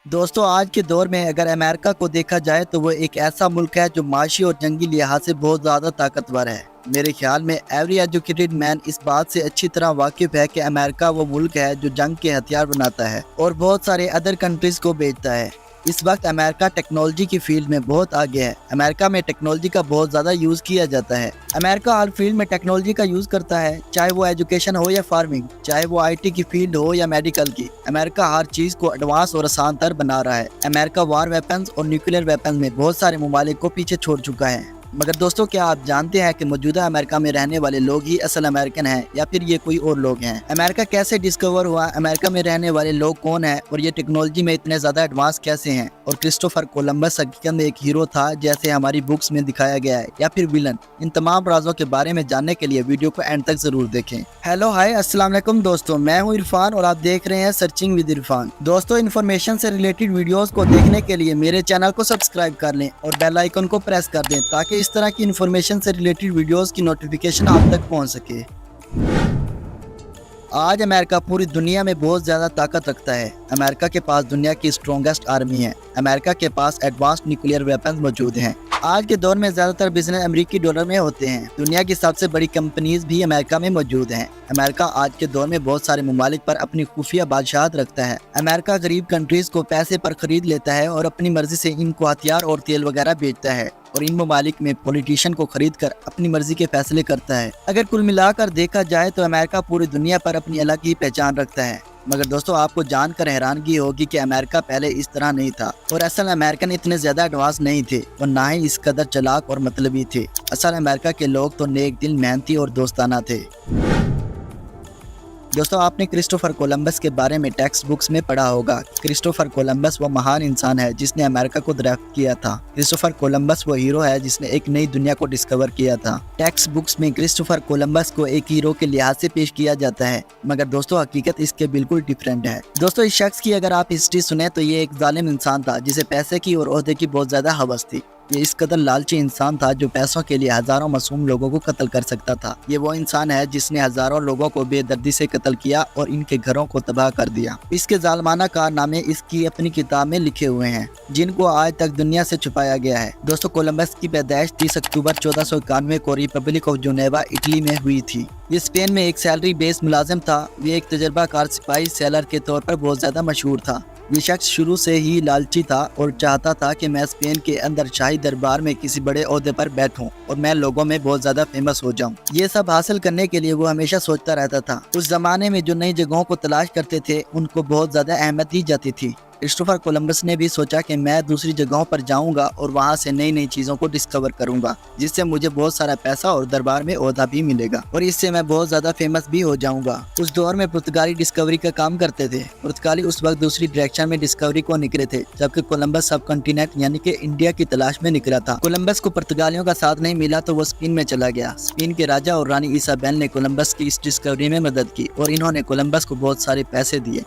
दोस्तों आज के दौर में अगर अमेरिका को देखा जाए तो वो एक ऐसा मुल्क है जो माशी और जंगी लिहाज से बहुत ज़्यादा ताकतवर है। मेरे ख्याल में एवरी एजुकेटेड मैन इस बात से अच्छी तरह वाकिफ है कि अमेरिका वो मुल्क है जो जंग के हथियार बनाता है और बहुत सारे अदर कंट्रीज को बेचता है। इस वक्त अमेरिका टेक्नोलॉजी की फील्ड में बहुत आगे है। अमेरिका में टेक्नोलॉजी का बहुत ज़्यादा यूज़ किया जाता है। अमेरिका हर फील्ड में टेक्नोलॉजी का यूज़ करता है, चाहे वो एजुकेशन हो या फार्मिंग, चाहे वो आईटी की फील्ड हो या मेडिकल की। अमेरिका हर चीज़ को एडवांस और आसान तर बना रहा है। अमेरिका वार वेपन्स और न्यूक्लियर वेपन्स में बहुत सारे ममालिक को पीछे छोड़ चुका है। मगर दोस्तों क्या आप जानते हैं कि मौजूदा अमेरिका में रहने वाले लोग ही असल अमेरिकन हैं या फिर ये कोई और लोग हैं? अमेरिका कैसे डिस्कवर हुआ, अमेरिका में रहने वाले लोग कौन हैं और ये टेक्नोलॉजी में इतने ज़्यादा एडवांस कैसे हैं? और क्रिस्टोफर कोलंबस हकीकत में एक हीरो था जैसे हमारी बुक्स में दिखाया गया है या फिर विलन? इन तमाम राजों के बारे में जानने के लिए वीडियो को एंड तक जरूर देखें। हेलो हाय अस्सलाम वालेकुम दोस्तों, मैं हूँ इरफान और आप देख रहे हैं सर्चिंग विद इरफान। दोस्तों इन्फॉर्मेशन से रिलेटेड वीडियोस को देखने के लिए मेरे चैनल को सब्सक्राइब कर लें और बेल आइकन को प्रेस कर दें ताकि इस तरह की इन्फॉर्मेशन से रिलेटेड वीडियोस की नोटिफिकेशन आप तक पहुंच सके। आज अमेरिका पूरी दुनिया में बहुत ज़्यादा ताकत रखता है। अमेरिका के पास दुनिया की स्ट्रॉन्गेस्ट आर्मी है। अमेरिका के पास एडवांस्ड न्यूक्लियर वेपन्स मौजूद हैं। आज के दौर में ज़्यादातर बिजनेस अमेरिकी डॉलर में होते हैं। दुनिया की सबसे बड़ी कंपनीज भी अमेरिका में मौजूद हैं। अमेरिका आज के दौर में बहुत सारे ममालिक पर अपनी खुफिया बादशाहत रखता है। अमेरिका गरीब कंट्रीज को पैसे पर खरीद लेता है और अपनी मर्जी से इनको हथियार और तेल वगैरह बेचता है और इन ममालिक में पॉलिटिशियन को खरीद कर अपनी मर्जी के फैसले करता है। अगर कुल मिलाकर देखा जाए तो अमेरिका पूरी दुनिया पर अपनी अलग ही पहचान रखता है। मगर दोस्तों आपको जानकर हैरानगी होगी कि अमेरिका पहले इस तरह नहीं था और असल अमेरिकन इतने ज्यादा एडवांस नहीं थे और ना ही इस कदर चालाक और मतलबी थे। असल अमेरिका के लोग तो नेक दिल, मेहनती और दोस्ताना थे। दोस्तों आपने क्रिस्टोफर कोलंबस के बारे में टेक्स्ट बुक्स में पढ़ा होगा। क्रिस्टोफर कोलंबस वो महान इंसान है जिसने अमेरिका को दरियाफ्त किया था। क्रिस्टोफर कोलंबस वो हीरो है जिसने एक नई दुनिया को डिस्कवर किया था। टेक्स्ट बुक्स में क्रिस्टोफर कोलंबस को एक हीरो के लिहाज से पेश किया जाता है, मगर दोस्तों हकीकत इसके बिल्कुल डिफरेंट है। दोस्तों इस शख्स की अगर आप हिस्ट्री सुने तो ये एक जालिम इंसान था जिसे पैसे की और ओहदे की बहुत ज्यादा हवस थी। ये इस कदर लालची इंसान था जो पैसों के लिए हजारों मासूम लोगों को कत्ल कर सकता था। ये वो इंसान है जिसने हजारों लोगों को बेदर्दी से कत्ल किया और इनके घरों को तबाह कर दिया। इसके जालमाना कारनामे इसकी अपनी किताब में लिखे हुए हैं जिनको आज तक दुनिया से छुपाया गया है। दोस्तों कोलंबस की पैदाइश 30 अक्टूबर 1491 को रिपब्लिक ऑफ जुनेवा इटली में हुई थी। ये स्पेन में एक सैलरी बेस्ड मुलाजिम था। ये एक तजर्बाकार सिपाही सेलर के तौर पर बहुत ज्यादा मशहूर था। ये शख्स शुरू से ही लालची था और चाहता था कि मैं स्पेन के अंदर शाही दरबार में किसी बड़े ओहदे पर बैठूं और मैं लोगों में बहुत ज्यादा फेमस हो जाऊं। ये सब हासिल करने के लिए वो हमेशा सोचता रहता था। उस जमाने में जो नई जगहों को तलाश करते थे उनको बहुत ज्यादा अहमियत दी जाती थी। क्रिस्टोफर कोलंबस ने भी सोचा कि मैं दूसरी जगहों पर जाऊंगा और वहां से नई नई चीजों को डिस्कवर करूंगा जिससे मुझे बहुत सारा पैसा और दरबार में ओहदा भी मिलेगा और इससे मैं बहुत ज्यादा फेमस भी हो जाऊंगा। उस दौर में पुर्तगाली डिस्कवरी का काम करते थे। पुर्तगाली उस वक्त दूसरी डायरेक्शन में डिस्कवरी को निकले थे जबकि कोलंबस सब कॉन्टिनेंट यानी कि इंडिया की तलाश में निकला था। कोलंबस को पुर्तगालियों का साथ नहीं मिला तो वो स्पेन में चला गया। स्पेन के राजा और रानी इसाबेल ने कोलंबस की इस डिस्कवरी में मदद की और इन्होंने कोलंबस को बहुत सारे पैसे दिए।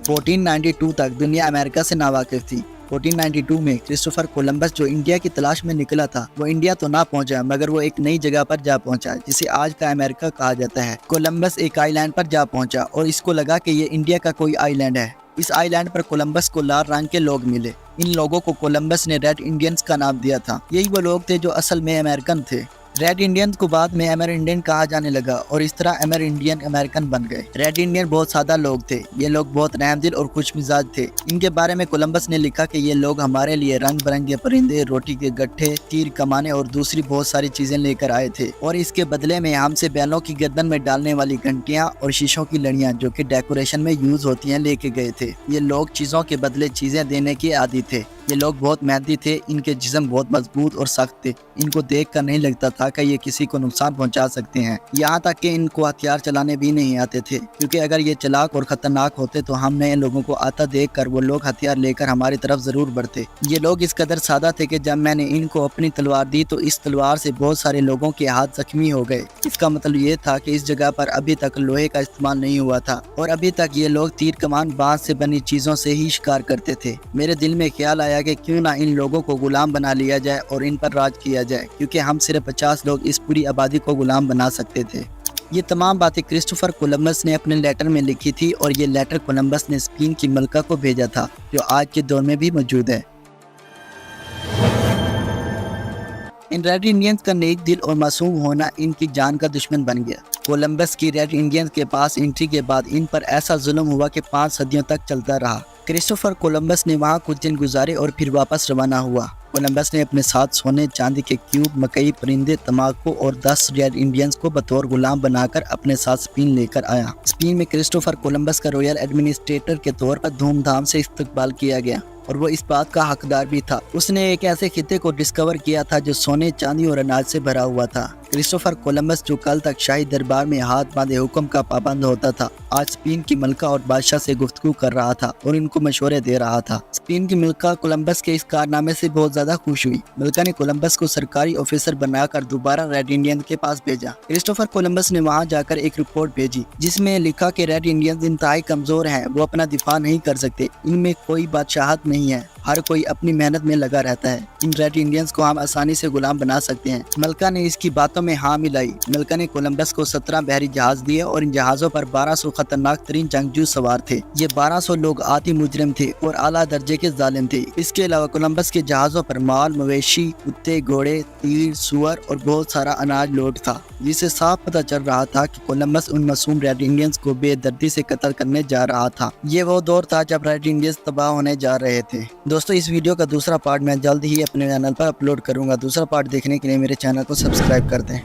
1492 तक दुनिया अमेरिका से नावाकिफ थी। 1492 में क्रिस्टोफर कोलंबस जो इंडिया की तलाश में निकला था वो इंडिया तो ना पहुंचा मगर वो एक नई जगह पर जा पहुंचा जिसे आज का अमेरिका कहा जाता है। कोलंबस एक आइलैंड पर जा पहुंचा और इसको लगा कि ये इंडिया का कोई आइलैंड है। इस आइलैंड पर कोलंबस को लाल रंग के लोग मिले। इन लोगों को कोलंबस ने रेड इंडियंस का नाम दिया था। यही वो लोग थे जो असल में अमेरिकन थे। रेड इंडियंस को बाद में अमर इंडियन कहा जाने लगा और इस तरह अमर इंडियन अमेरिकन बन गए। रेड इंडियन बहुत सादा लोग थे। ये लोग बहुत रहमदिल और खुश मिजाज थे। इनके बारे में कोलंबस ने लिखा कि ये लोग हमारे लिए रंग बिरंगे परिंदे, रोटी के गट्ठे, तीर कमाने और दूसरी बहुत सारी चीजें लेकर आए थे और इसके बदले में हमसे बैलों की गर्दन में डालने वाली घंटियां और शीशों की लड़ियां जो कि डेकोरेशन में यूज होती हैं लेके गए थे। ये लोग चीजों के बदले चीजें देने के आदी थे। ये लोग बहुत मेहनती थे। इनके जिस्म बहुत मजबूत और सख्त थे। इनको देख कर नहीं लगता था कि ये किसी को नुकसान पहुंचा सकते हैं। यहाँ तक कि इनको हथियार चलाने भी नहीं आते थे क्योंकि अगर ये चालाक और खतरनाक होते तो हम नए लोगों को आता देख कर वो लोग हथियार लेकर हमारी तरफ जरूर बढ़ते। ये लोग इस कदर सादा थे कि जब मैंने इनको अपनी तलवार दी तो इस तलवार से बहुत सारे लोगों के हाथ जख्मी हो गए। इसका मतलब ये था कि इस जगह पर अभी तक लोहे का इस्तेमाल नहीं हुआ था और अभी तक ये लोग तीर कमान बांस से बनी चीजों से ही शिकार करते थे। मेरे दिल में ख्याल आया कि क्यों ना इन लोगों को गुलाम बना लिया जाए और इन पर राज किया जाए क्योंकि हम सिर्फ 50 लोग इस पूरी आबादी को गुलाम बना सकते थे। یہ تمام باتیں کرسٹوفر کولمبس نے اپنے لیٹر میں لکھی تھی اور یہ لیٹر کولمبس نے اسپین کی ملکہ کو بھیجا تھا جو آج کے دور میں بھی موجود ہے۔ ان ریڈ انڈینز کا نیک دل اور معصوم ہونا ان کی جان کا دشمن بن گیا۔ کولمبس کی ریڈ انڈینز کے پاس انٹری کے بعد ان پر ایسا ظلم ہوا کہ 5 صدیوں تک چلتا رہا۔ کرسٹوفر کولمبس نے وہاں کچھ دن گزارے اور پھر واپس روانہ ہوا۔ کولمبس نے اپنے ساتھ سونے چاندی کے کیوب، مکئی، پرندے، تمباکو اور 10 ریڈ انڈینز کو بطور غلام بنا کر اپنے ساتھ اسپین لے کر آیا۔ اسپین میں کرسٹوفر کولمبس کا رویل ایڈمنسٹریٹر کے طور پر دھوم دھام سے استقبال کیا گیا اور وہ اس بات کا حقدار بھی تھا۔ اس نے ایک ایسے خطے کو ڈسکور کیا تھا جو سونے، چاندی اور اناج سے بھرا ہوا تھا۔ کرسٹوفر کولمبس جو کل تک شاہی دربار میں ہاتھ باندھے حکم کا پابند ہوتا تھا، آج اسپین کی ملکہ اور بادشاہ سے گفتگو کر رہا تھا اور ان کو مشورے دے رہا تھا۔ اسپین کی ملکہ کولمبس کے اس کارنامے سے بہت زیادہ خوش ہوئی۔ ملکہ نے کولمبس کو سرکاری آفیسر بنا کر دوبارہ ریڈ انڈین کے پاس بھیجا۔ کرسٹوفر کولمبس نے وہاں جا کر ایک رپورٹ بھیجی جس میں لکھا کہ ریڈ انڈینز انتہائی کمزور ہیں، وہ اپنا دفاع نہیں کر سکتے، ان میں کوئی بادشاہت نہیں ہے، ہر کوئی اپنی محنت میں لگا رہتا ہے، ان ریڈ انڈینز کو ہم آسانی سے غلام بنا سکتے ہیں۔ ملکہ نے اس کی باتوں میں ہاں ملائی۔ ملکہ نے کولمبس کو 17 بحری جہاز دیے اور ان جہازوں پر 1200 خطرناک ترین جنگجو سوار تھے۔ یہ 1200 لوگ آتی مجرم تھے اور اعلیٰ درجے کے ظالم تھے۔ اس کے علاوہ کولمبس کے جہازوں پر مال، مویشی، کتے، گھوڑے، تیر، سور اور بہت سارا اناج لوڈ تھا، جس سے صاف پتہ چل رہا تھا کہ کولمبس ان معصوم ریڈ انڈینز کو بے دردی سے قتل کرنے جا رہا تھا۔ یہ وہ دور تھا جب ریڈ انڈینز تباہ ہونے جا رہے تھے۔ دوستو، اس ویڈیو کا دوسرا پارٹ میں جلد ہی اپنے چینل پر اپلوڈ کروں گا۔ دوسرا پارٹ دیکھنے کے لیے میرے چینل کو سبسکرائب کر دیں۔